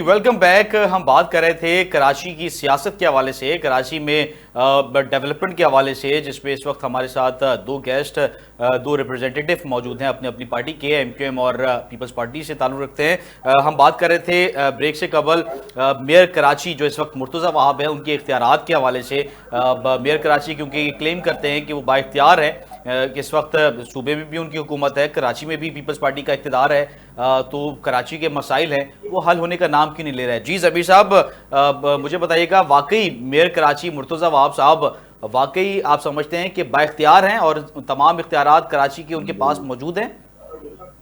Welcome back. हम बात कर रहे थे कराची की सियासत के हवाले से, कराची में डेवलपमेंट के हवाले से, जिसमें इस वक्त हमारे साथ दो गेस्ट, दो रिप्रेजेंटेटिव मौजूद हैं अपनी अपनी पार्टी के, एमक्यूएम और पीपल्स पार्टी से ताल्लुक़ रखते हैं। हम बात कर रहे थे ब्रेक से कबल मेयर कराची जो इस वक्त मुर्तज़ा वहाब है उनके इख्तियारात के हवाले से। मेयर कराची क्योंकि ये क्लेम करते हैं कि वो बाइख्तियार है कि इस वक्त सूबे में भी उनकी हुकूमत है, कराची में भी पीपल्स पार्टी का इक़्तिदार है, तो कराची के मसाइल हैं वो हल होने का नाम क्यों नहीं ले रहा है। जी ज़बीर साहब, मुझे बताइएगा, वाकई मेयर कराची मुर्तज़ा वहाब साहब वाकई आप समझते हैं कि बाइख्तियार हैं और तमाम इख्तियारात कराची के उनके पास मौजूद हैं?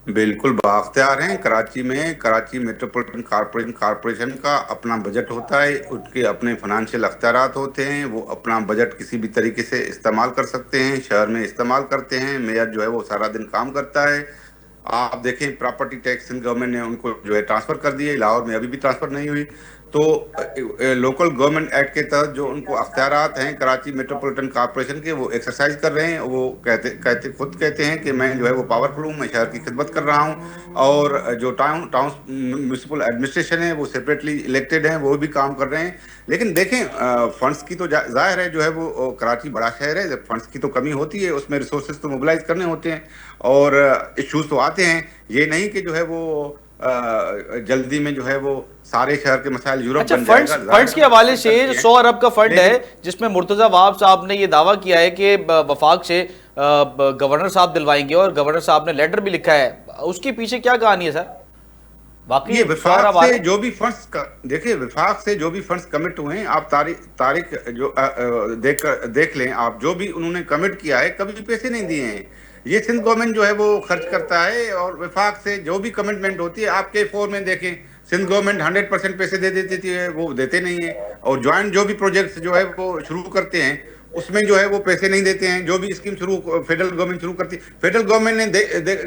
बिल्कुल बाख्तियार हैं। कराची में कराची मेट्रोपॉलिटन कॉरपोरेशन का अपना बजट होता है, उनके अपने फाइनेंशियल अख्तियारात होते हैं, वो अपना बजट किसी भी तरीके से इस्तेमाल कर सकते हैं, शहर में इस्तेमाल करते हैं। मेयर जो है वो सारा दिन काम करता है। आप देखें प्रॉपर्टी टैक्स गवर्नमेंट ने उनको जो है ट्रांसफर कर दिए, लाहौर में अभी भी ट्रांसफर नहीं हुई। तो लोकल गवर्नमेंट एक्ट के तहत जो उनको अख्तियारात हैं कराची मेट्रोपॉलिटन कॉरपोरेशन के, वो एक्सरसाइज कर रहे हैं। वो खुद कहते हैं कि मैं जो है वो पावरफुल हूँ, मैं शहर की खिदमत कर रहा हूँ। और जो टाउन म्यूनसिपल एडमिनिस्ट्रेशन है वो सेपरेटली इलेक्टेड हैं, वो भी काम कर रहे हैं। लेकिन देखें फंड्स की तो जाहिर है जो है वो कराची बड़ा शहर है, फंड्स की तो कमी होती है, उसमें रिसोर्सेज तो मोबिलाइज करने होते हैं और इश्यूज तो आते हैं। ये नहीं कि जो है वो जल्दी में जो है वो सारे शहर के मसाइल यूरोप अच्छा, बन जाएगा। फंड्स के हवाले से 100 अरब का फंड है जिसमें मुर्तज़ा वहाब साहब ने ये दावा किया है कि वफाक से गवर्नर साहब दिलवाएंगे और गवर्नर साहब ने लेटर भी लिखा है। उसके पीछे क्या कहानी है सर? ये विफाक से जो भी फंड्स देखिए, विफाक से जो भी फंड्स कमिट हुए हैं, आप तारीख जो देख लें आप, जो भी उन्होंने कमिट किया है कभी पैसे नहीं दिए हैं। ये सिंध गवर्नमेंट जो है वो खर्च करता है और विफाक से जो भी कमिटमेंट होती है, आप K4 में देखें सिंध गवर्नमेंट 100% पैसे दे देती थी, वो देते नहीं है। और ज्वाइंट जो भी प्रोजेक्ट्स जो है वो शुरू करते हैं उसमें जो है वो पैसे नहीं देते हैं। जो भी स्कीम फेडरल गवर्नमेंट शुरू करती है, फेडरल गवर्नमेंट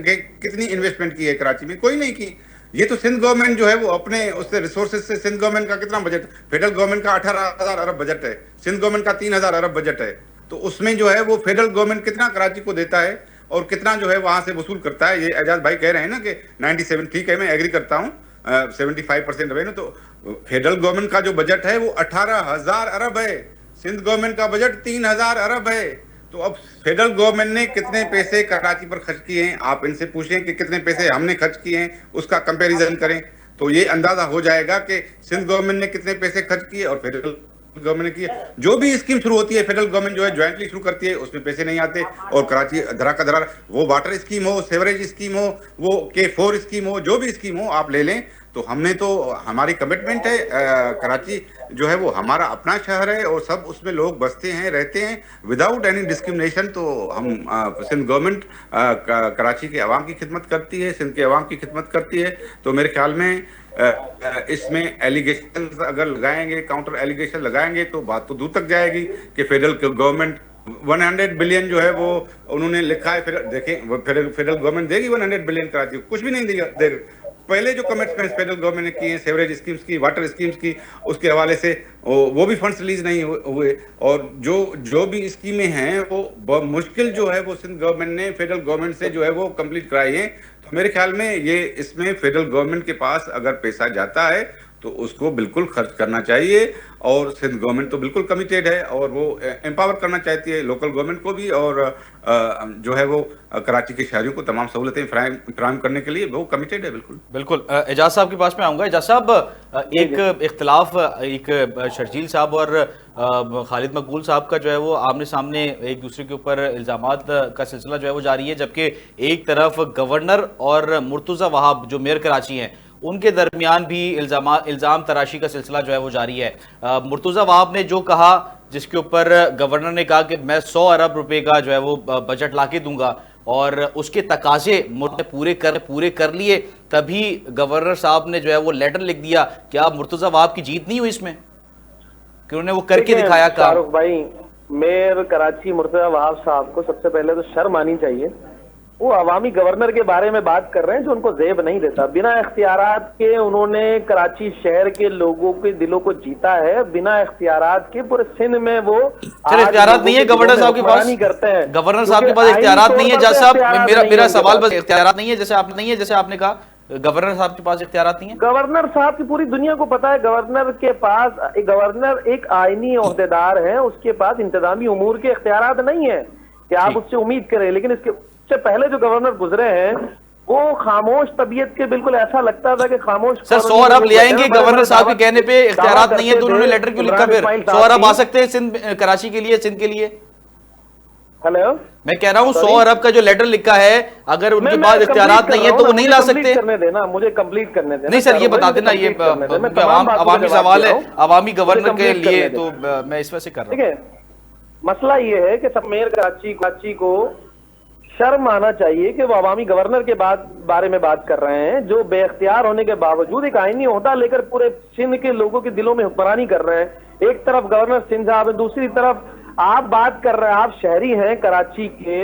ने कितनी इन्वेस्टमेंट की है कराची में? कोई नहीं की। ये तो सिंध गवर्नमेंट जो है वो अपने उससे रिसोर्सेज से, सिंध गवर्नमेंट का कितना बजट, फेडरल गवर्नमेंट का 18,000 अरब बजट है, सिंध गवर्नमेंट का 3,000 अरब बजट है। तो उसमें जो है वो फेडरल गवर्नमेंट कितना कराची को देता है और कितना जो है वहां से वसूल करता है। ये एजाज भाई कह रहे हैं ना कि 97, ठीक है, मैं एग्री करता हूँ, 75% रेवेन्यू। तो फेडरल गवर्नमेंट का जो बजट है वो 18,000 अरब है, सिंध गवर्नमेंट का बजट 3,000 अरब है। तो अब फेडरल गवर्नमेंट ने कितने पैसे कराची पर खर्च किए हैं, आप इनसे पूछें कि कितने पैसे हमने खर्च किए हैं, उसका कंपैरिजन करें तो ये अंदाजा हो जाएगा कि सिंध गवर्नमेंट ने कितने पैसे खर्च किए और फेडरल गवर्नमेंट ने किया। जो भी स्कीम शुरू होती है फेडरल गवर्नमेंट जो है ज्वाइंटली शुरू करती है, उसमें पैसे नहीं आते। और कराची धरा का धरा, वो वाटर स्कीम हो, सेवरेज स्कीम हो, वो K4 स्कीम हो, जो भी स्कीम हो आप ले लें। तो हमने तो हमारी कमिटमेंट है, कराची जो है वो हमारा अपना शहर है और सब उसमें लोग बसते हैं, रहते हैं विदाउट एनी डिस्क्रिमिनेशन। तो हम सिंध गवर्नमेंट कराची के अवाम की खिदमत करती है, सिंध के अवाम की खिदमत करती है। तो मेरे ख्याल में इसमें एलिगेशन अगर लगाएंगे, काउंटर एलिगेशन लगाएंगे तो बात तो दूर तक जाएगी कि फेडरल गवर्नमेंट 100 बिलियन जो है वो उन्होंने लिखा है। फिर देखें फेडरल गवर्नमेंट देगी 100 बिलियन कराची को? कुछ भी नहीं देगा। पहले जो कमिटमेंट्स फेडरल गवर्नमेंट ने किए हैं सेवरेज स्कीम्स की, वाटर स्कीम्स की, उसके हवाले से वो भी फंड्स रिलीज नहीं हुए। और जो भी स्कीमें हैं वो मुश्किल जो है वो सिंध गवर्नमेंट ने फेडरल गवर्नमेंट से जो है वो कंप्लीट कराई है। तो मेरे ख्याल में ये इसमें फेडरल गवर्नमेंट के पास अगर पैसा जाता है तो उसको बिल्कुल खर्च करना चाहिए। और सिंध गवर्नमेंट तो बिल्कुल कमिटेड है और वो एम्पावर करना चाहती है लोकल गवर्नमेंट को भी, और जो है वो कराची के शहरियों को तमाम सहूलतें फराहम करने के लिए वो कमिटेड है। बिल्कुल बिल्कुल। एजाज साहब के पास में आऊँगा। एजाज साहब, एक इख्तिलाफ एक शर्जील साहब और खालिद मकबूल साहब का जो है वो आमने सामने एक दूसरे के ऊपर इल्ज़ामात का सिलसिला जो है वो जारी है, जबकि एक तरफ गवर्नर और मुर्तज़ा वहाब जो मेयर कराची हैं उनके दरमियान भी इल्ज़ाम तराशी का सिलसिला जो है वो जारी है। मुर्तज़ा वहाब ने जो कहा, जिसके ऊपर गवर्नर ने कहा कि मैं 100 अरब रुपए का जो है वो बजट लाके दूंगा और उसके तकाजे पूरे कर लिए, तभी गवर्नर साहब ने जो है वो लेटर लिख दिया। क्या मुर्तज़ा वहाब की जीत नहीं हुई इसमें कि उन्होंने वो करके दिखाया काम? शाहरुख भाई, मेयर कराची मुर्तज़ा वहाब साहब को सबसे पहले तो शर्म आनी चाहिए। वो अवामी गवर्नर के बारे में बात कर रहे हैं जो उनको जेब नहीं देता। बिना इख्तियारात के उन्होंने कराची शहर के लोगों के दिलों को जीता है। बिना इख्तियारात के पूरे सिंध में वो इख्तियारात नहीं है गवर्नर साहब के पास, नहीं करते हैं। गवर्नर साहब के पास इख्तियारात नहीं है। जज साहब, मेरा सवाल बस इख्तियारात नहीं है जैसे आपने कहा, गवर्नर साहब के पास इख्तियारात नहीं है? गवर्नर साहब की पूरी दुनिया को पता है, गवर्नर के पास गवर्नर एक आईनी ओहदेदार है, उसके पास इंतजामी उमूर के इख्तियारात नहीं है कि आप उससे उम्मीद करें। लेकिन इससे पहले जो गवर्नर गुजरे हैं वो खामोश तबीयत के, बिल्कुल ऐसा लगता था कि खामोश। सर 100 अरब ले आएंगे, गवर्नर साहब के कहने पे इख्तियारात नहीं है तो उन्होंने लेटर क्यों लिखा फिर? 100 अरब आ सकते हैं सिंध, कराची के लिए, सिंध के लिए। हेलो, मैं कह रहा हूँ 100 अरब का जो लेटर लिखा है, अगर उनके पास इख्तियारात नहीं है तो वो नहीं ला सकते। करने देना, मुझे कंप्लीट करने देना। नहीं सर, ये बता देना, ये अवामी सवाल है, अवामी गवर्नर के लिए, तो मैं इस वजह से कर रहा हूँ। ठीक है, मसला ये है कि सब मेयर कराची को शर्म आना चाहिए कि वो अवामी गवर्नर के बारे में बात कर रहे हैं, जो बेख्तियार होने के बावजूद एक आईनी ओहदा लेकर पूरे सिंध के लोगों के दिलों में हुक्मरानी कर रहे हैं। एक तरफ गवर्नर सिंध साहब है, दूसरी तरफ आप बात कर रहे हैं, आप शहरी हैं कराची के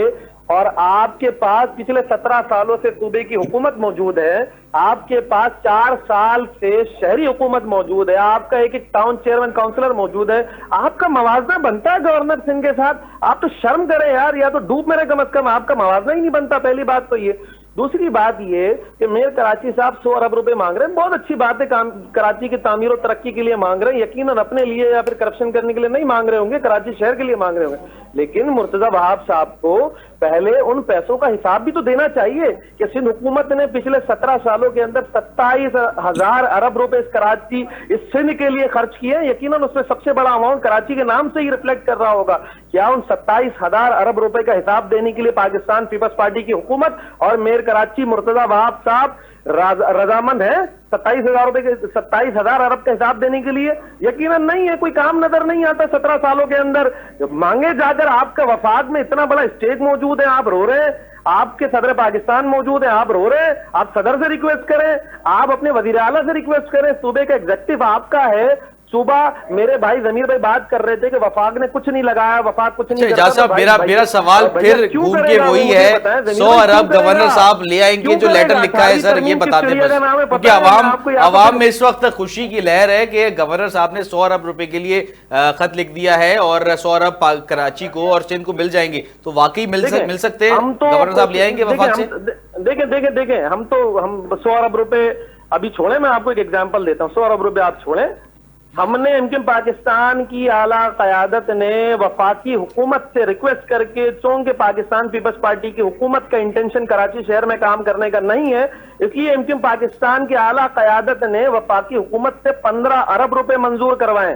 और आपके पास पिछले 17 सालों से सूबे की हुकूमत मौजूद है, आपके पास 4 साल से शहरी हुकूमत मौजूद है, आपका एक टाउन चेयरमैन काउंसलर मौजूद है, आपका मवाजना बनता है गवर्नर सिंह के साथ। आप तो शर्म करें यार, या तो डूब मेरे कम से कम, आपका मवाजना ही नहीं बनता। पहली बात तो ये। दूसरी बात ये कि मेयर कराची साहब 100 अरब रुपए मांग रहे हैं, बहुत अच्छी बात है, कराची की तामीर और तरक्की के लिए मांग रहे हैं, यकीनन अपने लिए या फिर करप्शन करने के लिए नहीं मांग रहे होंगे, कराची शहर के लिए मांग रहे होंगे। लेकिन मुर्तजा वहाब साहब को पहले उन पैसों का हिसाब भी तो देना चाहिए कि सिंध हुकूमत ने पिछले 17 सालों के अंदर 27,000 अरब रुपए इस सिंध के लिए खर्च किए। यकीनन उसमें सबसे बड़ा अमाउंट कराची के नाम से ही रिफ्लेक्ट कर रहा होगा। क्या उन 27,000 अरब रुपए का हिसाब देने के लिए पाकिस्तान पीपल्स पार्टी की हुकूमत और मेयर कराची मुर्तजा वहाब साहब रजामंद है 27,000 अरब का हिसाब देने के लिए? यकीनन नहीं है। कोई काम नजर नहीं आता 17 सालों के अंदर। मांगे जाकर आपका वफाक में इतना बड़ा स्टेज मौजूद है, आप रो रहे हैं, आपके सदर पाकिस्तान मौजूद है, आप रो रहे हैं, आप सदर से रिक्वेस्ट करें, आप अपने वजीर आला से रिक्वेस्ट करें, सूबे का एग्जीक्यूटिव आपका है। सुबह मेरे भाई जमीर भाई बात कर रहे थे कि वफाक ने कुछ नहीं लगाया, वफाक कुछ नहीं करता। साहब मेरा सवाल फिर घूम के वही है, 100 अरब गवर्नर साहब ले आएंगे जो लेटर लिखा है सर, ये बता दें बस, क्योंकि अवाम में इस वक्त खुशी की लहर है कि गवर्नर साहब ने 100 अरब रुपए के लिए खत लिख दिया है और 100 अरब कराची को और सिंध को मिल जाएंगे। तो वाकई मिल सकते हैं, गवर्नर साहब ले आएंगे वफाक से? देखें, हम 100 अरब रुपए अभी छोड़े, मैं आपको एक एग्जाम्पल देता हूँ। 100 अरब रुपए आप छोड़े, हमने एमक्यूएम पाकिस्तान की आला क़यादत ने वफाकी हुकूमत से रिक्वेस्ट करके, चूंकि पाकिस्तान पीपल्स पार्टी की हुकूमत का इंटेंशन कराची शहर में काम करने का नहीं है, इसलिए एमक्यूएम पाकिस्तान की आला क़यादत ने वफाकी हुकूमत से 15 अरब रुपए मंजूर करवाए,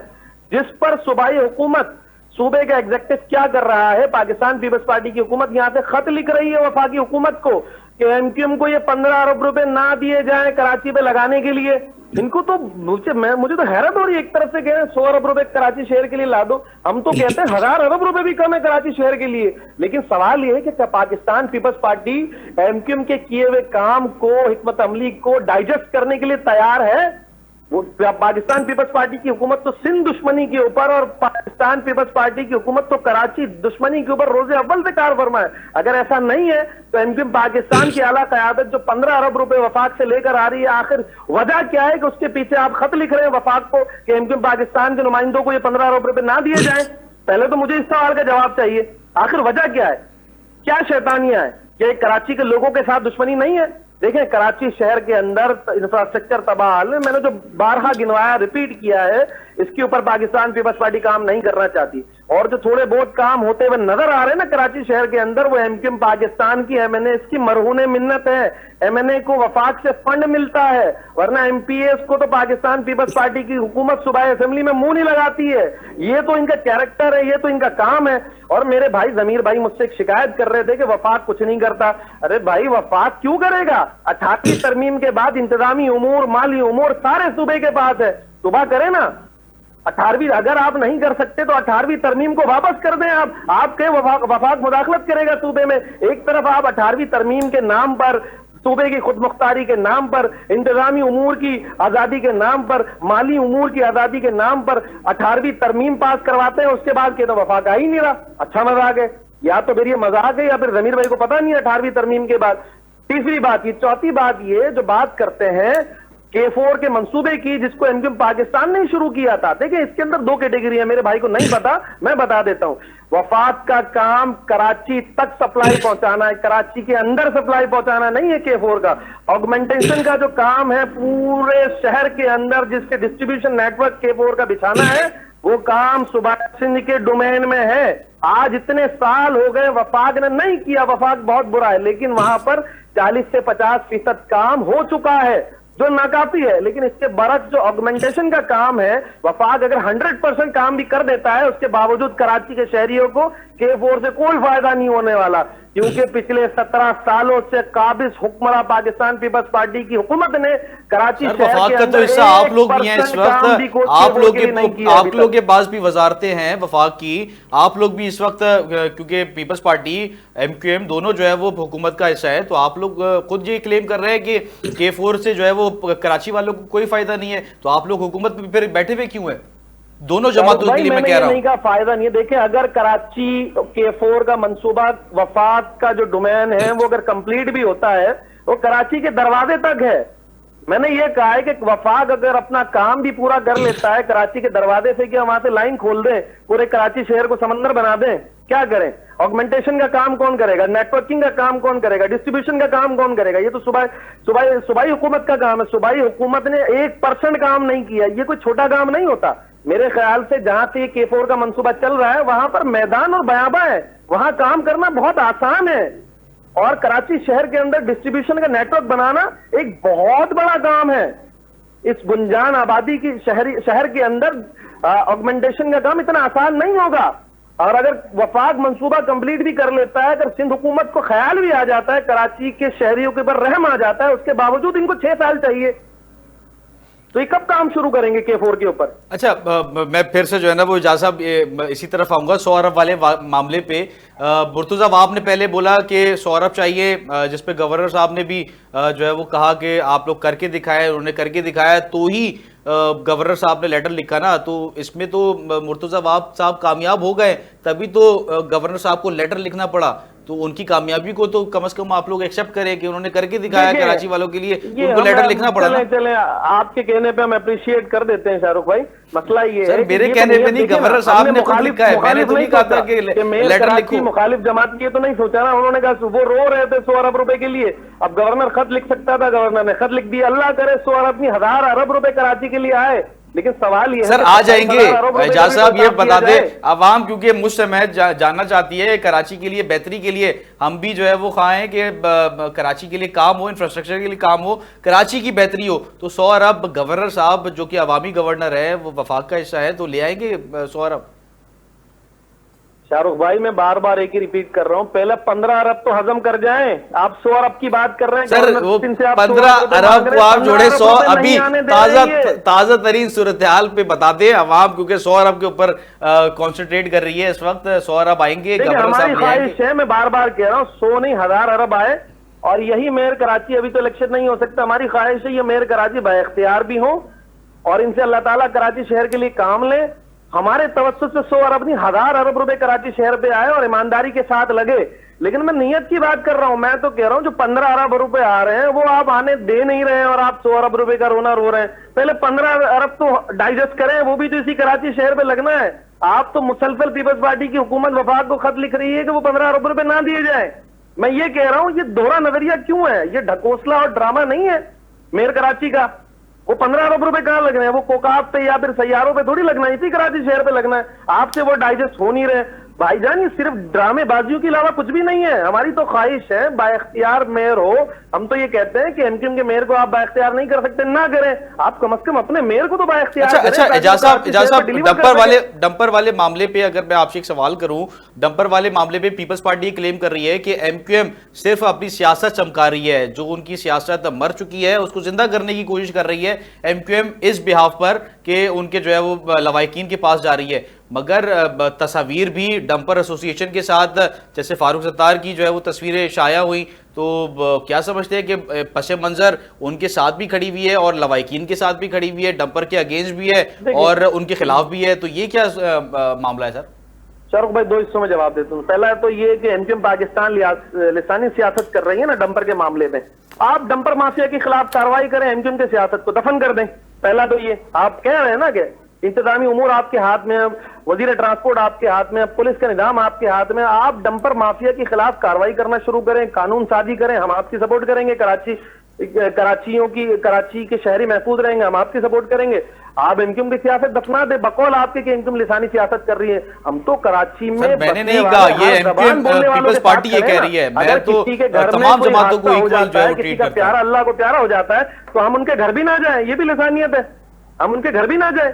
जिस पर सूबाई हुकूमत, सूबे का एग्जीक्यूटिव क्या कर रहा है, पाकिस्तान पीपल्स पार्टी की हुकूमत यहां से खत लिख रही है वफाकी हुकूमत को कि एमक्यूएम को ये 15 अरब रुपए ना दिए जाएं कराची पे लगाने के लिए। इनको तो मुझे तो हैरत हो रही है। एक तरफ से कह रहे हैं 100 अरब रुपए कराची शहर के लिए ला दो, हम तो कहते हैं 1000 अरब रुपए भी कम है कराची शहर के लिए। लेकिन सवाल यह है कि पाकिस्तान पीपल्स पार्टी एमक्यूएम के किए हुए काम को, हिकमत अमली को डाइजेस्ट करने के लिए तैयार है? वो पाकिस्तान पीपल्स पार्टी की हुकूमत तो सिंध दुश्मनी के ऊपर और पाकिस्तान पीपल्स पार्टी की हुकूमत तो कराची दुश्मनी के ऊपर रोजे अव्वल से कार फरमा है। अगर ऐसा नहीं है तो एमक्यूएम पाकिस्तान की आला क़यादत जो 15 अरब रुपए वफाक से लेकर आ रही है, आखिर वजह क्या है कि उसके पीछे आप खत लिख रहे हैं वफाक को कि एमक्यूएम पाकिस्तान के नुमाइंदों को ये 15 अरब रुपए ना दिए जाए? पहले तो मुझे इस सवाल का जवाब चाहिए, आखिर वजह क्या है? क्या शैतानियां है? क्या कराची के लोगों के साथ दुश्मनी नहीं है? देखें, कराची शहर के अंदर इंफ्रास्ट्रक्चर तबाह हाल है, मैंने जो बारहा गिनवाया, रिपीट किया है, इसके ऊपर पाकिस्तान पीपल्स पार्टी काम नहीं करना चाहती। और जो थोड़े बहुत काम होते हुए नजर आ रहे हैं ना कराची शहर के अंदर, वो एमक्यूएम पाकिस्तान की एमएनए इसकी मरहूने मिन्नत है। एमएनए को वफाक से फंड मिलता है, वरना एमपीएस को तो पाकिस्तान पीपल्स पार्टी की हुकूमत सूबाई असेंबली में मुंह नहीं लगाती है। ये तो इनका कैरेक्टर है, ये तो इनका काम है। और मेरे भाई जमीर भाई मुझसे एक शिकायत कर रहे थे कि वफाक कुछ नहीं करता। अरे भाई, वफाक क्यों करेगा? 18वीं तरमीम के बाद इंतजामी उमूर, माली उमूर सारे सूबे के पास है, सुबह करे ना। 18वीं अगर आप नहीं कर सकते तो 18वीं तरमीम को वापस कर दें। आप कहे वफाक मुदाखलत करेगा सूबे में? एक तरफ आप 18वीं तरमीम के नाम पर, सूबे की खुद मुख्तारी के नाम पर, इंतजामी उमूर की आजादी के नाम पर, माली उमूर की आजादी के नाम पर 18वीं तरमीम पास करवाते हैं, उसके बाद के तो वफाक आ ही नहीं रहा। अच्छा मजाक है, या तो फिर ये मजाक है या फिर जमीर भाई को पता नहीं है 18वीं तरमीम के बाद। तीसरी बात ये, चौथी बात ये जो बात करते हैं K4 के मंसूबे की, जिसको एमक्यूएम पाकिस्तान ने शुरू किया था। देखिए इसके अंदर दो कैटेगरी है, मेरे भाई को नहीं पता, मैं बता देता हूं। वफाक का काम कराची तक सप्लाई पहुंचाना है, कराची के अंदर सप्लाई पहुंचाना नहीं है K4 का। ऑगमेंटेशन का जो काम है पूरे शहर के अंदर, जिसके डिस्ट्रीब्यूशन नेटवर्क K4 का बिछाना है, वो काम सुभाष सिंह के डोमेन में है। आज इतने साल हो गए, वफाक ने नहीं किया, वफाक बहुत बुरा है, लेकिन वहां पर 40 से 50% काम हो चुका है, जो नाकाफी है। लेकिन इसके बरक्स जो ऑगमेंटेशन का काम है, वफाक अगर 100% काम भी कर देता है, उसके बावजूद कराची के शहरियों को K4 से कोई फायदा नहीं होने वाला, क्योंकि पिछले 17 सालों से काबिज हुक्मरान पाकिस्तान पीपल्स पार्टी की हुकूमत ने कराची शहर वफाक के का तो अंदर हिस्सा आप लोग भी हैं इस वक्त, आप लोग के पास भी वजारतें हैं वफाक की, आप लोग भी इस वक्त, क्योंकि पीपल्स पार्टी एमक्यूएम दोनों जो है वो हुकूमत का हिस्सा है, तो आप लोग खुद ये क्लेम कर रहे हैं कि K4 से जो है वो कराची वालों को कोई फायदा नहीं है, तो आप लोग हुकूमत में फिर बैठे हुए क्यों है? दोनों जमातों के लिए मैं कह रहा हूं। का फायदा नहीं है। देखिए अगर कराची K4 का मंसूबा, वफाक का जो डोमेन है, वो अगर कंप्लीट भी होता है, वो कराची के दरवाजे तक है। मैंने ये कहा है कि वफाक अगर अपना काम भी पूरा कर लेता है कराची के दरवाजे से, कि वहां से लाइन खोल दें, पूरे कराची शहर को समंदर बना दें, क्या करें? ऑगमेंटेशन का काम कौन करेगा? नेटवर्किंग का काम कौन करेगा? डिस्ट्रीब्यूशन का काम कौन करेगा? ये तो सूबाई हुकूमत का काम है। सूबाई हुकूमत ने 1% काम नहीं किया, ये कोई छोटा काम नहीं होता। मेरे ख्याल से जहां से K4 का मंसूबा चल रहा है, वहां पर मैदान और बयाबा है, वहां काम करना बहुत आसान है। और कराची शहर के अंदर डिस्ट्रीब्यूशन का नेटवर्क बनाना एक बहुत बड़ा काम है। इस गुंजान आबादी की शहर के अंदर ऑगमेंटेशन का काम इतना आसान नहीं होगा। और अगर वफाक मंसूबा कंप्लीट भी कर लेता है, अगर सिंध हुकूमत को ख्याल भी आ जाता है, कराची के शहरियों के ऊपर रहम आ जाता है, उसके बावजूद इनको 6 साल चाहिए, तो ये कब काम शुरू करेंगे K4 के ऊपर? अच्छा, मैं फिर से जो है ना वो इजाज़ साहब इसी तरफ आऊंगा। 100 अरब वाले मामले पे मुर्तज़ा आपने पहले बोला कि 100 अरब चाहिए, जिसपे गवर्नर साहब ने भी जो है वो कहा कि आप लोग करके दिखाए, उन्होंने करके दिखाया तो ही गवर्नर साहब ने लेटर लिखा ना, तो इसमें तो मुर्तज़ा साहब कामयाब हो गए, तभी तो गवर्नर साहब को लेटर लिखना पड़ा। तो उनकी कामयाबी को तो कम से कम आप लोग एक्सेप्ट करें कि उन्होंने करके दिखाया कराची वालों के लिए, उनको लेटर लिखना पड़ा ना। चले आपके कहने पे हम अप्रिशिएट कर देते हैं शाहरुख भाई, मसला ये है मेरे कहने पे नहीं, गवर्नर साहब ने खुद लिखा है, मैंने तो नहीं कहा था कि लेटर लिखो। मुखालिफ जमात की तो नहीं सोचा ना, उन्होंने कहा वो रो रहे थे 100 अरब रुपए के लिए, अब गवर्नर खत लिख सकता था, गवर्नर ने खत लिख दिया। अल्लाह करे 100 अरब नहीं 1000 अरब रुपए कराची के लिए आए, लेकिन सवाल ये सर आ जाएंगे। एजाज साहब ये बता दे, अवाम क्योंकि मुझ से मैं जानना चाहती है कराची के लिए बेहतरी के लिए, हम भी जो है वो खाएं कि कराची के लिए काम हो, इंफ्रास्ट्रक्चर के लिए काम हो, कराची की बेहतरी हो। तो 100 अरब गवर्नर साहब जो कि अवामी गवर्नर है, वो वफाक का हिस्सा है, तो ले आएंगे 100 अरब। शाहरुख भाई मैं बार बार एक ही रिपीट कर रहा हूं, पहले 15 अरब तो हजम कर जाएं। आप 100 अरब की बात कर रहे हैं सर, वो 15 अरब को आप जोड़े 100 अभी ताजा तरीन सूरत हाल पे बता दें अवाम, क्योंकि 100 अरब के ऊपर कॉन्सेंट्रेट कर रही है इस वक्त। 100 अरब आएंगे, हमारी ख्वाहिश है, मैं बार बार कह रहा हूँ 100 नहीं 1000 अरब आए, और यही मेयर कराची, अभी तो इलेक्शन नहीं हो सकता, हमारी ख्वाहिश है ये मेयर कराची बाइख्तियार भी हो, और इनसे अल्लाह ताला कराची शहर के लिए काम ले। हमारे तवज्जुह से 100 अरब नहीं 1000 अरब रुपए कराची शहर पे आए और ईमानदारी के साथ लगे। लेकिन मैं नियत की बात कर रहा हूं, मैं तो कह रहा हूं जो 15 अरब रुपए आ रहे हैं वो आप आने दे नहीं रहे हैं, और आप 100 अरब रुपए का रोना रो रहे हैं। पहले 15 अरब तो डाइजेस्ट करें, वो भी तो इसी कराची शहर पे लगना है। आप तो मुसलसल पीपल्स पार्टी की हुकूमत वफाक को खत लिख रही है कि वो 15 अरब रुपए ना दिए जाए। मैं ये कह रहा हूं ये दोहरा नजरिया क्यों है? ये ढकोसला और ड्रामा नहीं है मेयर कराची का। वो 15 अरब रुपए कहां लग रहे हैं? वो कोकाब पे या फिर सैयारों पे थोड़ी लगना है, इसी कराची शहर पे लगना है। आपसे वो डाइजेस्ट हो नहीं रहे भाईजान, ये सिर्फ ड्रामेबाजियों के अलावा कुछ भी नहीं है। हमारी तो ख्वाहिश है बाइख्तियार मेयर हो। हम तो ये कहते हैं कि एमक्यूएम के मेयर को आप बाइख्तियार नहीं कर सकते, ना करें, आप कम से कम अपने मेयर को तो बाइख्तियार करें। अच्छा एजाज साहब डंपर वाले मामले पे अगर मैं आपसे एक सवाल करूं, डंपर वाले मामले पे पीपल्स पार्टी क्लेम कर रही है कि एमक्यूएम सिर्फ अपनी सियासत चमका रही है, जो उनकी सियासत मर चुकी है उसको जिंदा करने की कोशिश कर रही है एमक्यूएम इस बिहाफ पर कि उनके जो है वो लवाहिकीन के पास जा रही है। मगर तस्वीर भी डंपर एसोसिएशन के साथ, जैसे फारूक सत्तार की जो है वो तस्वीरें शाया हुई, तो क्या समझते हैं कि पसे मंजर उनके साथ भी खड़ी हुई है और लवाहिकीन के साथ भी खड़ी हुई है, डंपर के अगेंस्ट भी है और उनके खिलाफ भी है, तो ये क्या मामला है सर? शाहरुख भाई, 2 हिस्सों में जवाब देता हूँ। पहला तो ये कि एमक्यूएम पाकिस्तान लिसानी सियासत कर रही है ना डंपर के मामले में। आप डंपर माफिया के खिलाफ कार्रवाई करें, एमक्यूएम की सियासत को दफन कर दें। पहला तो ये आप कह रहे हैं ना कि इंतजामी उमूर आपके हाथ में, अब वजीर ट्रांसपोर्ट आपके हाथ में, अब पुलिस का निजाम आपके हाथ में, आप डंपर माफिया के खिलाफ कार्रवाई करना शुरू करें, कानून साजी करें, हम आपकी सपोर्ट करेंगे। कराची के शहरी महफूज रहेंगे, हम आपकी सपोर्ट करेंगे। आप एमक्यूएम की सियासत दफना दे, बकौल आपके कि एमक्यूएम लिसानी सियासत कर रही है। हम तो कराची में मैंने नहीं कहा, ये एमक्यूएम पीपल्स पार्टी ये कह रही है। मैं तो तमाम जमातों को इक्वल जो है ट्रीट करता प्यारा अल्लाह को प्यारा हो जाता है तो हम उनके घर भी ना जाए, ये भी लिसानियत है, हम उनके घर भी ना जाए।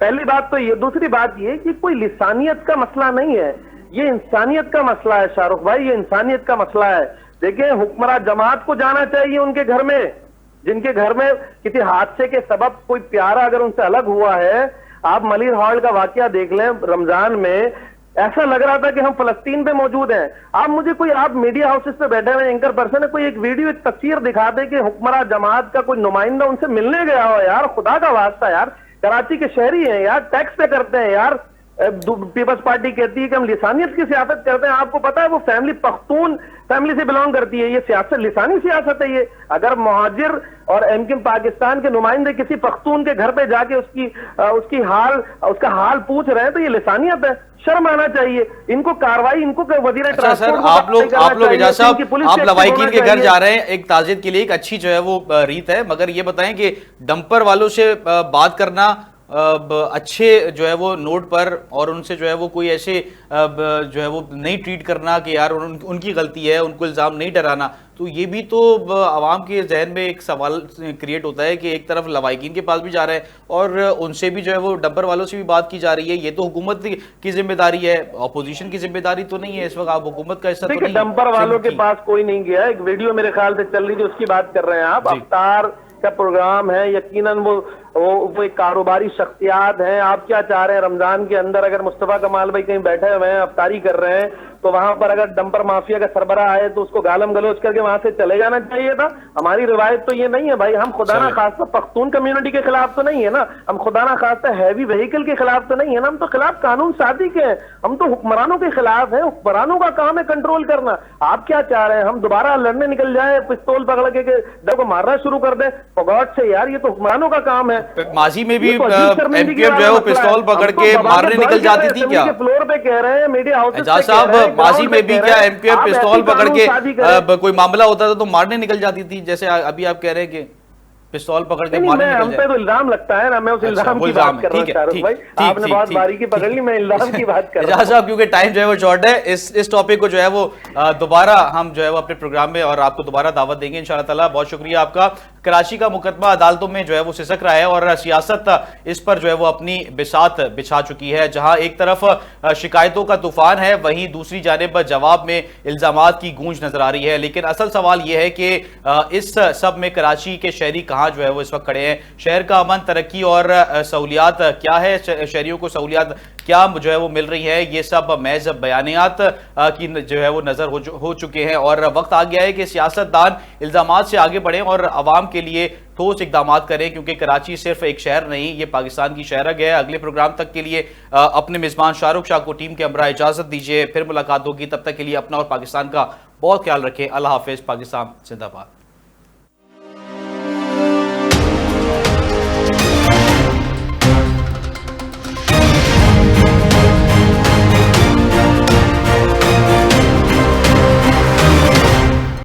पहली बात तो ये। दूसरी बात ये कि कोई लिसानियत का मसला नहीं है, ये इंसानियत का मसला है शाहरुख भाई, ये इंसानियत का मसला है। देखिए, हुक्मरान जमात को जाना चाहिए उनके घर में, जिनके घर में किसी हादसे के सबब कोई प्यारा अगर उनसे अलग हुआ है। आप मलिर हॉल का वाकया देख लें, रमजान में ऐसा लग रहा था कि हम फलस्तीन पे मौजूद हैं। आप मुझे कोई, आप मीडिया हाउसेस पे बैठे हुए एंकर पर्सन है, कोई एक वीडियो, एक तस्वीर दिखा दे कि हुक्मरान जमात का कोई नुमाइंदा उनसे मिलने गया हो यार, खुदा का वास्ता यार। कराची के शहरी हैं यार, टैक्स पे करते हैं यार। पीपल्स पार्टी कहती है कि हम लिसानियत की सियासत करते हैं। आपको पता है वो फैमिली पख्तून फैमिली से बिलोंग करती है। ये सियासत लिसानी सियासत है ये। अगर मुहाजिर और एमक्यूएम पाकिस्तान के नुमाइंदे किसी पख्तून के घर पे जाके उसका हाल पूछ रहे हैं तो ये लिसानियत है, शर्म आना चाहिए इनको। कार्रवाई इनको वजीर ट्रांसपोर्ट। आप लोग एजाज साहब, आप लवाइकीन के घर जा रहे हैं एक ताजियत के लिए, एक अच्छी जो है वो रीत है, मगर ये बताएं कि डंपर वालों से बात करना अच्छे जो है वो नोट पर, और उनसे जो है वो कोई ऐसे जो है वो नहीं ट्रीट करना कि यार उनकी गलती है, उनको इल्ज़ाम नहीं डराना, तो ये भी तो आवाम के जहन में एक सवाल क्रिएट होता है कि एक तरफ लवाइकीन के पास भी जा रहे हैं और उनसे भी जो है वो डंपर वालों से भी बात की जा रही है। ये तो हुकूमत की जिम्मेदारी है, अपोजिशन की जिम्मेदारी तो नहीं है इस वक्त। आप हुकूमत का हिस्सा तो नहीं। डंपर वालों के पास कोई नहीं गया। एक वीडियो मेरे ख्याल से चल रही थी, उसकी बात कर रहे हैं आप। अफ्तार का प्रोग्राम है, यकीनन वो एक कारोबारी शख्सियात हैं। आप क्या चाह रहे हैं, रमजान के अंदर अगर मुस्तफा कमाल भाई कहीं बैठे हुए हैं, अफ्तारी कर रहे हैं, तो वहां पर अगर डंपर माफिया का सरबराह आए तो उसको गालम गलोच करके वहां से चले जाना चाहिए था। हमारी रिवायत तो ये नहीं है भाई। हम खुदा ना खास्ता पख्तून कम्युनिटी के खिलाफ तो नहीं है ना, हम खुदा ना खास्ता हैवी व्हीकल के खिलाफ तो नहीं है ना, हम तो खिलाफ कानून साजी के हैं। हम तो हुक्मरानों के खिलाफ हैं। हुक्मरानों का काम है कंट्रोल करना। आप क्या चाह रहे हैं, हम दोबारा लड़ने निकल जाए, पिस्तौल पकड़ के डर को मारना शुरू कर दें? फॉगॉट से यार, ये तो हुक्मरानों का काम है। माजी में भी एमक्यूएम जो है वो पिस्तौल पकड़ के मारने निकल जाती थी क्या? फ्लोर पे कह रहे हैं मीडिया हाउस एजाज साहब, माजी में भी क्या एमक्यूएम पिस्तौल पकड़ के कोई मामला होता था तो मारने निकल जाती थी, जैसे अभी आप कह रहे हैं कि पिस्तौल पकड़ के मारने निकल जाए? हम पे तो इल्जाम लगता है ना, मैं उस इल्जाम की बात कर रहा हूं शाहरुख भाई। आपने बहुत बारीकी पकड़ ली, मैं इल्जाम की बात कर रहा हूं। साहब, क्योंकि टाइम जो है वो शॉर्ट है, इस टॉपिक को जो है वो दोबारा हम जो है वो अपने प्रोग्राम में और आपको दोबारा दावत देंगे इंशाअल्लाह ताला। बहुत शुक्रिया आपका। कराची का मुकदमा अदालतों में जो है वो सिसक रहा है और सियासत इस पर जो है वो अपनी बिसात बिछा चुकी है। जहां एक तरफ शिकायतों का तूफान है, वहीं दूसरी जानिब जवाब में इल्जामात की गूंज नजर आ रही है। लेकिन असल सवाल यह है कि इस सब में कराची के शहरी कहां जो है वो इस वक्त खड़े हैं? शहर का अमन, तरक्की और सहूलियात क्या है? शहरियों को सहूलियात क्या जो है वो मिल रही है? ये सब महज बयानियात की जो है वो नजर हो चुके हैं और वक्त आ गया है कि सियासतदान इल्जामात से आगे बढ़ें और अवाम के लिए ठोस इकदाम करें, क्योंकि कराची सिर्फ एक शहर नहीं, ये पाकिस्तान की शहरग है। अगले प्रोग्राम तक के लिए अपने मेजबान शाहरुख शाह को टीम के हमरा इजाजत दीजिए। फिर मुलाकात होगी, तब तक के लिए अपना और पाकिस्तान का बहुत ख्याल रखें। अल्लाह हाफिज। पाकिस्तान जिंदाबाद।